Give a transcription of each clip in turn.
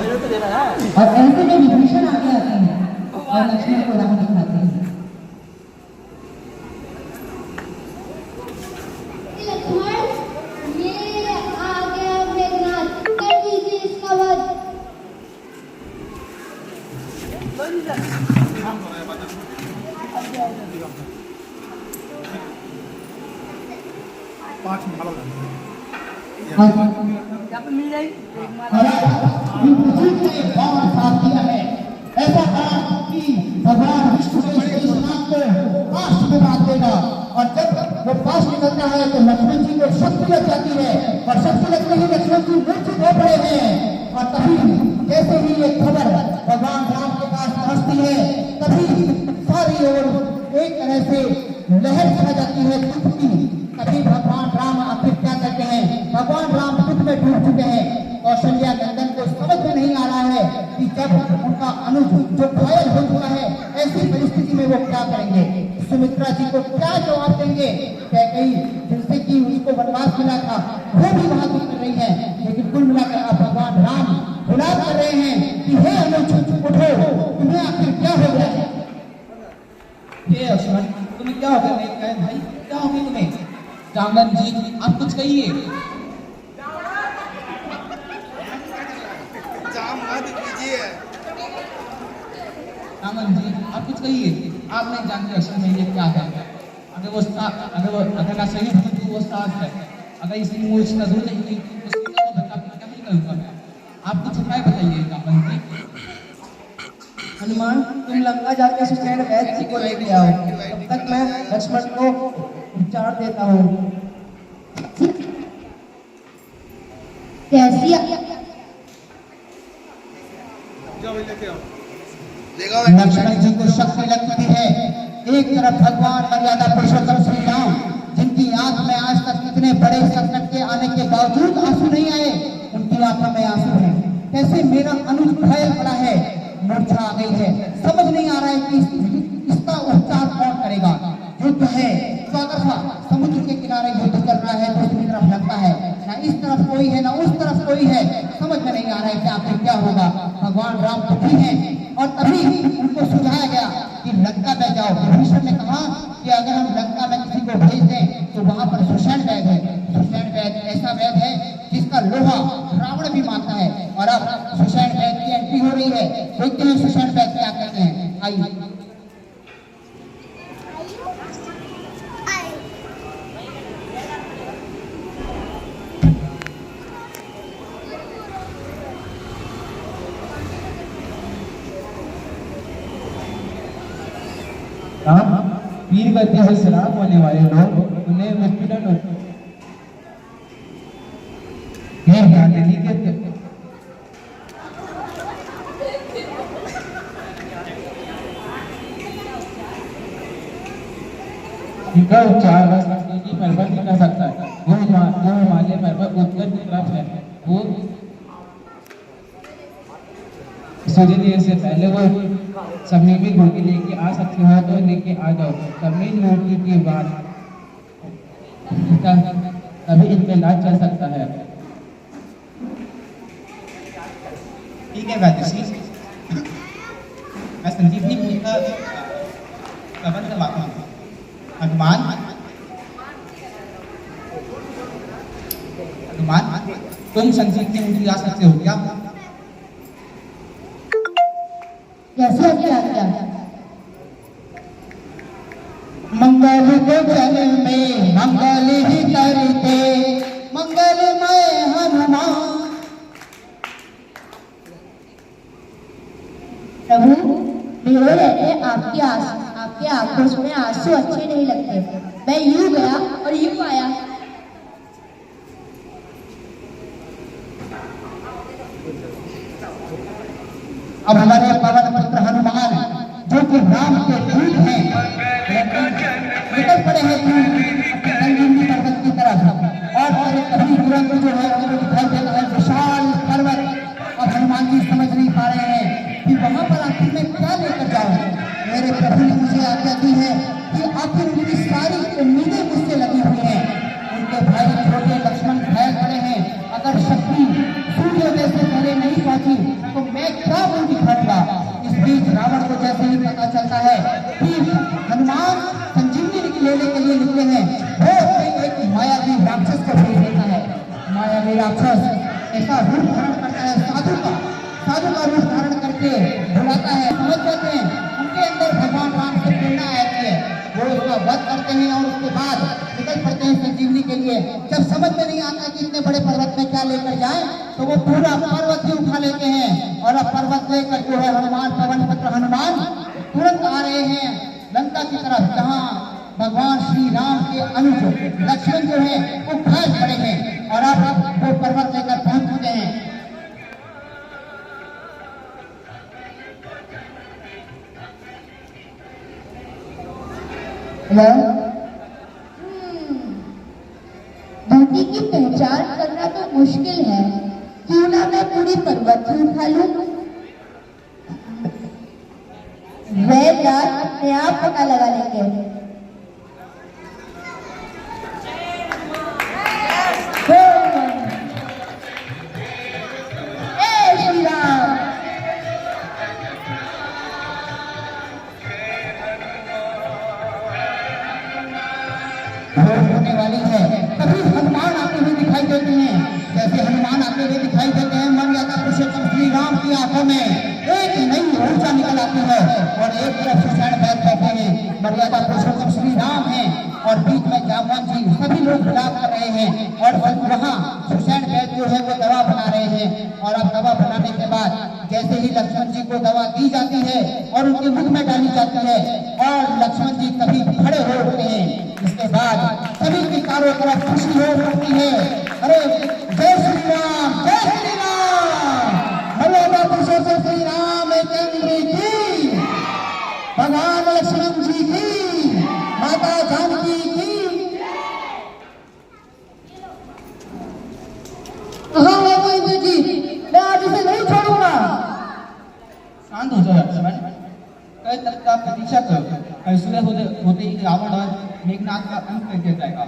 और ऐसे में विभीषण आगे आते हैं और लक्ष्मण को राह दिखाते हैं। ऐसा कहा कि भगवान विष्णु को पास में बांध देगा और जब वो पास निकलता है तो लक्ष्मण जी को शक्ति लग जाती है और शक्ति लगते ही लक्ष्मण जी मूर्छित हो पड़े हैं। और तभी जैसे ही ये खबर भगवान राम के पास पहुंचती है तभी सारी ओर एक तरह से लहर छा जाती है दुख की। तभी भगवान राम आखिर क्या करते हैं, भगवान राम दुख में डूब चुके हैं। कौशल्या नंदन को समझ में नहीं आ रहा है कि जब उनका अनुज जो घायल हो चुका है ऐसी परिस्थिति में वो क्या करेंगे, सुमित्रा जी को क्या जवाब देंगे। कैकेयी जिनसे कि उसको वनवास मिला था वो भी बहादुरी कर रही है, लेकिन कुल मिलाकर अब भगवान राम गुलाब कर रहे हैं कि हे अनुज उठो, तुम्हें आखिर क्या हो गया है। हे लक्ष्मण तुम्हें क्या हो गया भाई, क्या हो गया तुम्हें। जांगन जी आप कुछ कहिए। जांगन जी आप कुछ कहिए, आप नहीं जानते असल में ये क्या है। अगर ना सही हो तो वो सास है, अगर इसकी मूछ न दूर नहीं हुई तो सीता को बता क्या नहीं करूँगा। आप कुछ उपाय बताइए जांगन जी। हनुमान तुम लंका जाके सुसैन वैद्य जी को लेके आओ, तब तक मैं लक्ष्मण को उपचार देता हूँ। कैसी लक्ष्मण जी को शक्ति लगती है। एक तरफ भगवान मर्यादा पुरुषोत्तम श्री राम जिनकी आंख में आज तक इतने बड़े संकट के आने के बावजूद आंसू नहीं आए, उनकी आंखों में आंसू हैं। कैसे मेरा अनुज घायल पड़ा है, मूर्छा आ गई है, समझ नहीं आ रहा है कि इसका उपचार कौन करेगा। युद्ध है, समुद्र के किनारे युद्ध कर रहा है, दूसरी तरफ लंका है, ना इस तरफ कोई है ना उस तरफ कोई है, समझ में नहीं आ रहा है कि आखिर क्या होगा। भगवान राम दुखी हैं और तभी उनको सुझाया गया कि लंका में जाओ। विभीषण ने कहा कि अगर हम लंका में किसी को भेज दें तो वहां पर सुषैण वैद है। सुषैण वैद ऐसा वैद है जिसका लोहा रावण भी मानता है। और अब सुषैण वैद की एंट्री हो रही है, देखते हैं सुषैण वैद क्या कहते हैं। आइए वीर गति से सलाम होने वाले लोग उन्हें मृत्युदंड इनका उपचार पर्वत नहीं कर सकता है। वो हिमालय पर्वत उत्तर की तरफ है। वो सूर्योदय से पहले वो समीपी घोटी लेके आ सकते हो तो लेके आ जाओ। समीन मूर्ति के बाद तभी इनका इलाज चल सकता है। ठीक है वैद्य, मैं संजीवनी बूटी का प्रबंध करवाता हूँ। हनुमान तुम संजीवनी बूटी आ सकते हो क्या? कैसे क्या क्या मंगल गगन में मंगल ही करते मंगलमय हनुमान। प्रभु मेरे रहते आपकी आंखों में आंसू अच्छे नहीं लगते। मैं यूं गया और यूं आया। अब हमारे पवन पुत्र हनुमान जो कि राम के दूत हैं निकल पड़े हैं संजीवनी पर्वत की तरफ। और कभी तुरंत जो है उनको दिखाई देता है विशाल पर्वत। अब हनुमान जी समझ नहीं पा रहे हैं कि वहां पर आखिर में क्या लेकर जाऊं। मेरे प्रभु ने मुझे आज्ञा दी है कि आखिर उनकी सारी उम्मीदें मुझसे लगी हुई हैं। उनके भाई छोटे लक्ष्मण घायल पड़े हैं। अगर शक्ति सूर्योदय से पहले नहीं पहुंची तो राक्षस ऐसा रूप धारण करता है, साधु का रूप धारण करके बुलाता है। समझ जाते हैं उनके अंदर भगवान राम से प्रेरणा आती है, वो उसका वध करते हैं और उसके बाद निकल पड़ते हैं संजीवनी के लिए। जब समझ में नहीं आता कि इतने बड़े पर्वत में क्या लेकर जाएं, तो वो पूरा पर्वत ही उठा लेते हैं और अब पर्वत लेकर जो है हनुमान, पवन पुत्र हनुमान तुरंत आ रहे हैं लंका की तरफ, जहाँ भगवान श्री राम के अनुज लक्ष्मण जो है वो घायल पड़े हैं और अब वो पर्वत लेकर पहुंच चुके हैं। धरती की पहचान करना तो मुश्किल है, क्यों ना मैं पूरी पर्वत ही उठा लूं। वैद्यनाथ अपने आप पता लगा लेंगे। श्री राम। होने वाली है, तभी हनुमान आते हुए दिखाई देते हैं। जैसे हनुमान आते हुए दिखाई देते हैं, मर्यादा पुरुषोत्तम श्री राम की आंखों में एक नई ऊर्जा निकल आती है और एक तरफ सुषैण बैठ बैठे हैं, मर्यादा पुरुषोत्तम श्री राम हैं और बीच में जामवन जी, सभी लोग विलाप कर रहे हैं और वहाँ सुषैण बैठ जो है वो दवा बना रहे हैं। और अब दवा बनाने के बाद जैसे ही लक्ष्मण जी को दवा दी जाती है और उनके मुख में डाली जाती है और लक्ष्मण जी कभी खड़े हो उठते हैं, इसके बाद सभी की चारों तरफ खुशी हो उठती है। अरे जय श्री राम, जय श्री राम, मर्यादा पुरुषोत्तम श्री रामचंद्र की, भगवान लक्ष्मण जी की, माता जानकी की। हाँ गोविंद जी, मैं आज इसे नहीं छोड़ूंगा। शांत हो जाओ लक्ष्मण, कल तक का प्रतीक्षा करो, कल सुबह होते ही रावण और मेघनाथ का अंत कर दिया जाएगा।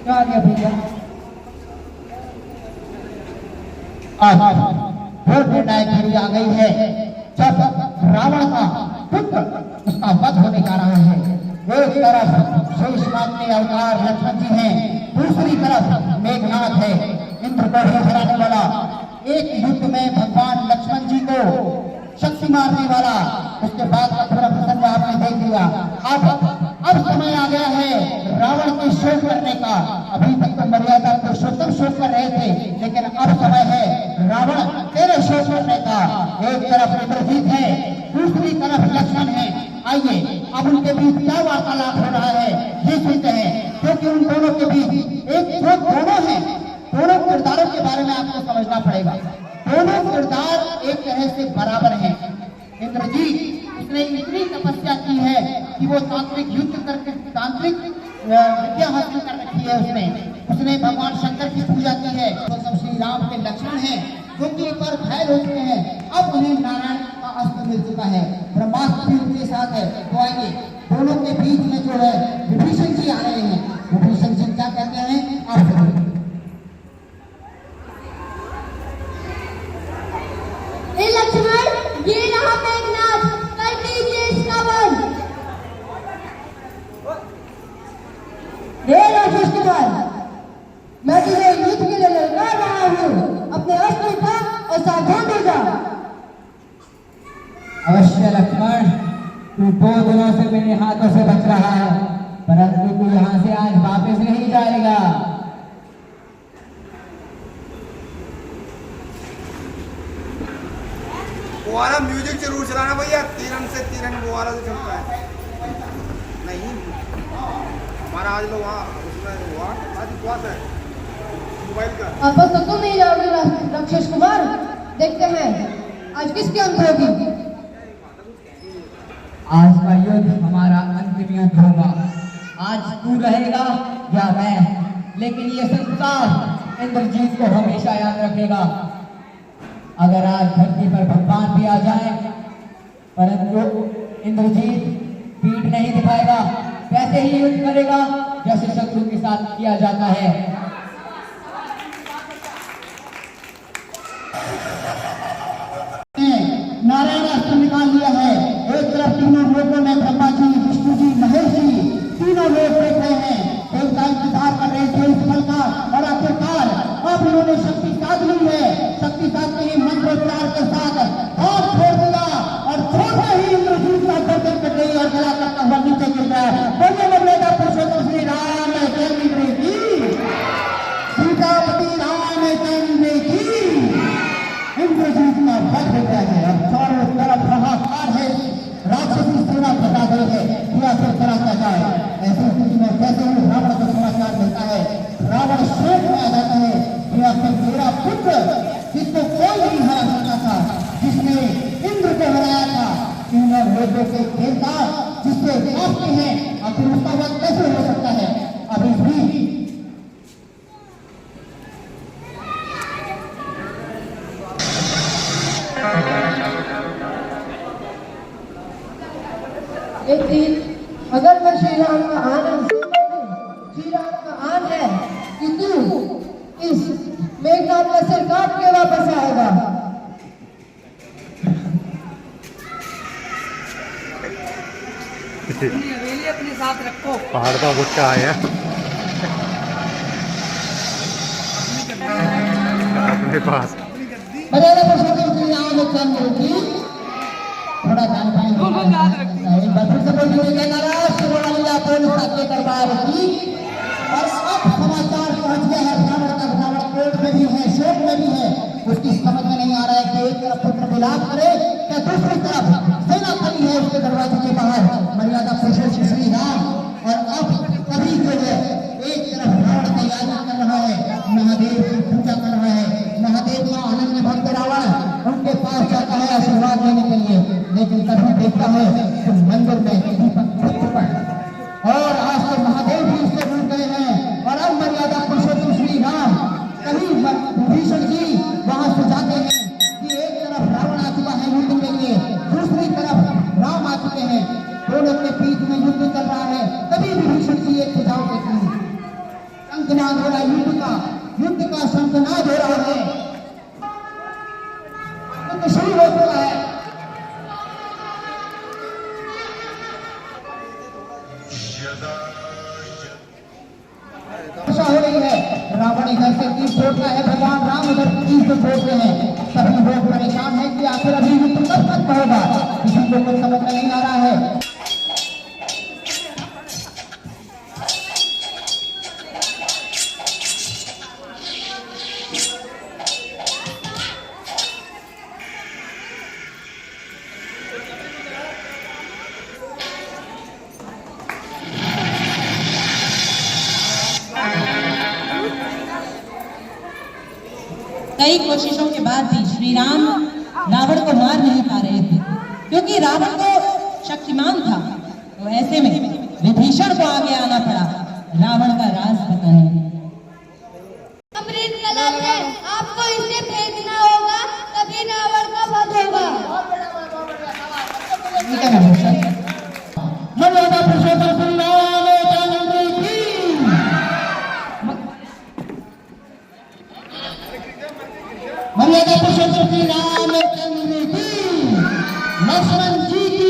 क्या आ गया भैया? बहुत निर्णायक घड़ी आ गई है, जब रावण का पुत्र उसका वध होने जा रहा है। एक तरफ शेषनाग के अवतार लक्ष्मण जी हैं, दूसरी तरफ मेघनाथ है, इंद्र को हराने वाला। एक युद्ध में भगवान लक्ष्मण जी को शक्ति मारने वाला, उसके बाद का पूरा प्रसंग आपने देख लिया। अब समय आ गया है रावण की शोक करने का। अभी तक तो मर्यादा पुरुषोत्तम शोक कर रहे थे, लेकिन अब समय है रावण तेरे शोक करने का। एक तरफ इंद्रजीत है, दूसरी तरफ लक्ष्मण है। आइए अब उनके बीच क्या वार्तालाप हो रहा है ये सुनते हैं, क्योंकि उन दोनों के बीच एक जो दोनों हैं, दोनों किरदारों के बारे में आपको समझना पड़ेगा। दोनों किरदार एक तरह से बराबर हैं। इंद्रजीत उसने इतनी तपस्या की है कि वो तांत्रिक युद्ध करके तांत्रिक विद्या हासिल कर रखी है। उसने भगवान शंकर की पूजा की है। तो सब श्री राम के लक्ष्मण हैं, जो कि एक बार घायल हो चुके हैं, अब उन्हें नारायण का अस्त्र मिल चुका है, ब्रह्मास्त्र भी उनके साथ है। तो आइए दोनों के बीच में जो है विभीषण जी आ रहे हैं। विभीषण जी क्या कहते हैं आप सुनिए। लक्ष्मण, ये रहा मेघनाथ, कर दीजिए इसका वध। हे राक्षस कुमार, मैं तुझे युद्ध के लिए ललकार रहा हूँ, अपने अस्त्र उठा और सावधान हो जा। अवश्य लक्ष्मण, तू 2 दिनों से मेरे हाथों से बच रहा है, परंतु तू यहाँ से आज वापस नहीं जाएगा। वो वाला म्यूजिक जरूर चलाना भैया, तीरन से तीरन वो वाला जो चलता है। नहीं हमारा आज लोग वहाँ उसमें हुआ आज उपवास है मोबाइल का। अब तो तुम ही जाओगे राक्षस कुमार, देखते हैं आज किसकी अंत होगी। आज का युद्ध हमारा अंतिम युद्ध होगा। आज तू रहेगा या मैं, लेकिन ये संसार इंद्रजीत को हमेशा याद रखेगा। अगर आज धरती पर भगवान भी आ जाए, परंतु इंद्रजीत पीठ नहीं दिखाएगा, वैसे ही युद्ध करेगा जैसे शत्रु के साथ किया जाता है। नारायण अस्त्र निकाल लिया है। एक तरफ तीनों लोगों में ब्रह्मा जी, विष्णु जी, महेश जी, तीनों लोग बैठे हैं, देवता इंतजार कर रहे थे इस फल का। के साथ नहीं मंत्रोच्चार के साथ हाथ छोड़ दिया और छोड़ते ही इंद्रजीत का गर्दन कट गई और गला कटता हुआ नीचे गिर गया। बोलिए मर्यादा पुरुषोत्तम श्री रामचंद्र की, सीतापति रामचंद्र की। इंद्रजीत का वध हो गया है। अब चारों तरफ हाहाकार है, राक्षसी सेना बता गई है, पूरा सब तरह का जाए। ऐसी स्थिति में जैसे ही रावण को समाचार मिलता है, रावण शोक में आ जाता है कि आखिर मेरा पुत्र जिसको कोई नहीं हरा सकता था, जिसने इंद्र को हराया था, तीनों लोगों के देवता जिससे काफी हैं, आखिर उसका वध कैसे हो सकता है। अभी भी एक दिन अगर मैं श्री राम का आनंद श्री राम का आन है कि तू इस मेघनाथ का सिर काट के वापस आएगा। हवेली अपने साथ रखो। पहाड़ का गुस्सा आया अपने पास। मर्यादा पुरुषोत्तम श्री रामचंद्र की थोड़ा ध्यान पाएंगे। एक बार फिर से बोल दीजिए के दरबार की। और अब समाचार पहुंच गया है रावण का। रावण क्रोध में भी है, शोक में भी है। उसकी समझ में नहीं आ रहा है कि एक तरफ पुत्र विलाप करे या दूसरी तरफ सेना खड़ी है उसके दरवाजे के बाहर, मर्यादा पुरुषोत्तम श्री राम। और अब अभी जो है एक तरफ रावण तैयारी कर रहा है, महादेव की पूजा कर रहा है। महादेव का अनन्य भक्त रावण उनके पास जाता है आशीर्वाद लेने के लिए, लेकिन तभी देखता है कि मंदिर में दीपक बुझ चुका है और आज तो महादेव भी उससे जुड़ गए हैं। और अब मर्यादा पुरुषोत्तम श्री राम कभी विभीषण जी वहां से जाते हैं कि एक तरफ रावण आ चुका है युद्ध के लिए, दूसरी तरफ राम आ चुके हैं, दोनों के बीच में युद्ध चल रहा है। तभी विभीषण जी एक सुझाव देते हैं, शंखनाद हो रहा है युद्ध का शंखनाद हो रहा है, युद्ध शुरू हो चुका है। हो रही है, रावण इधर से तीर छोड़ता है, भगवान राम इधर तीर से छोड़ते हैं। सभी लोग परेशान हैं कि आखिर अभी युद्ध कब तक होगा, किसी को कुछ समझ में नहीं आ रहा है। कई कोशिशों के बाद भी श्री राम रावण को मार नहीं पा रहे थे, क्योंकि रावण तो शक्तिमान था। तो ऐसे में विभीषण को आगे आना पड़ा रावण का राज बताने। अमृत कलश है, आपको इसे फेंकना होगा, तभी रावण का वध होगा। मर्यादा पुरुषोत्तम श्री रामचंद्र की। मर्यादा पुरुषोत्तम श्री रामचंद्र की, लक्ष्मण जी की,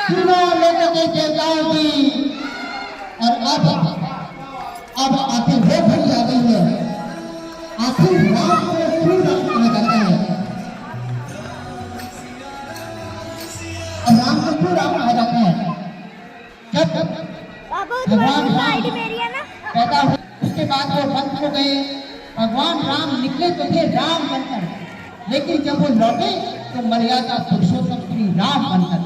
तीनों लोगों के देवताओं की। और अब आखिर वो घड़ी आ गई है, आखिर राम को क्यों रखना जाता है, राम को क्यों राम कहा जाता है। जब भगवान राम पैदा हुए उसके बाद वो बंद हो गए, भगवान राम निकले तो थे राम बनकर, लेकिन जब वो लौटे तो मर्यादा पुरुषोत्तम श्री राम बनकर।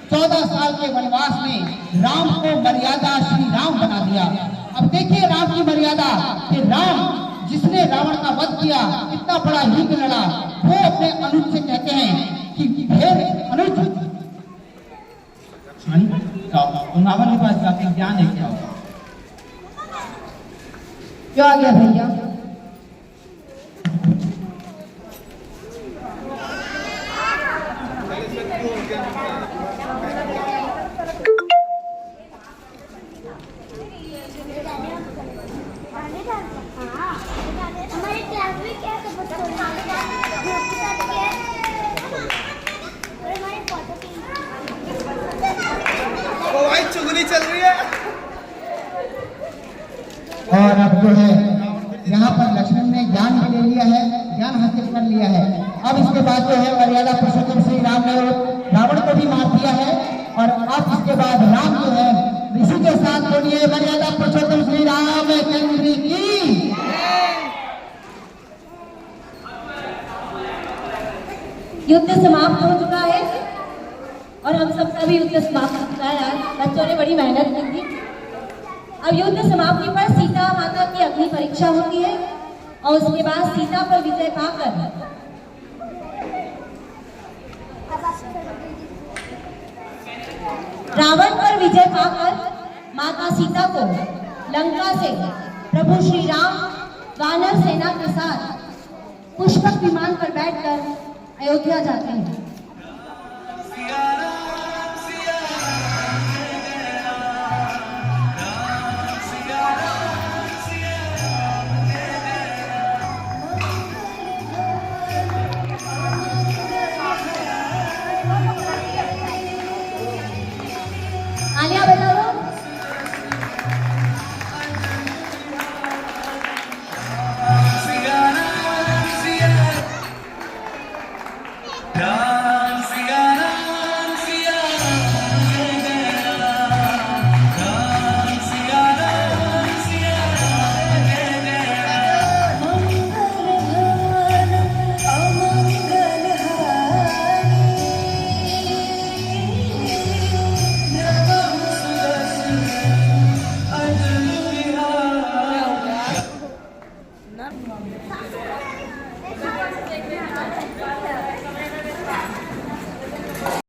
14 साल के वनवास में राम को मर्यादा श्री राम बना दिया। अब देखिए राम की मर्यादा कि राम जिसने रावण का वध किया, इतना बड़ा युद्ध लड़ा, वो अपने अनुज से कहते हैं कि हे अनुज, रावण के पास जाके ज्ञान है क्या होगा? क्या आ गया भैया? हमारे क्लास में क्या सब भाई चुगली चल रही है। और अब जो है यहाँ पर लक्ष्मण ने ज्ञान भी ले लिया है, ज्ञान हासिल कर लिया है। अब इसके बाद जो है मर्यादा पुरुषोत्तम श्री राम ने रावण को भी मार दिया है और अब इसके बाद राम जो है इसी के साथ बोलिए मर्यादा पुरुषोत्तम श्री रामचंद्र की। युद्ध समाप्त हो चुका है और हम सबका भी युद्ध समाप्त हो चुका है। आज बच्चों ने बड़ी मेहनत की थी। अब युद्ध समाप्ति पर सीता माता की अग्नि परीक्षा होती है और उसके बाद सीता पर विजय पाकर रावण पर विजय पाकर माता सीता को लंका से प्रभु श्री राम वानर सेना के साथ पुष्पक विमान पर बैठकर अयोध्या जाते हैं।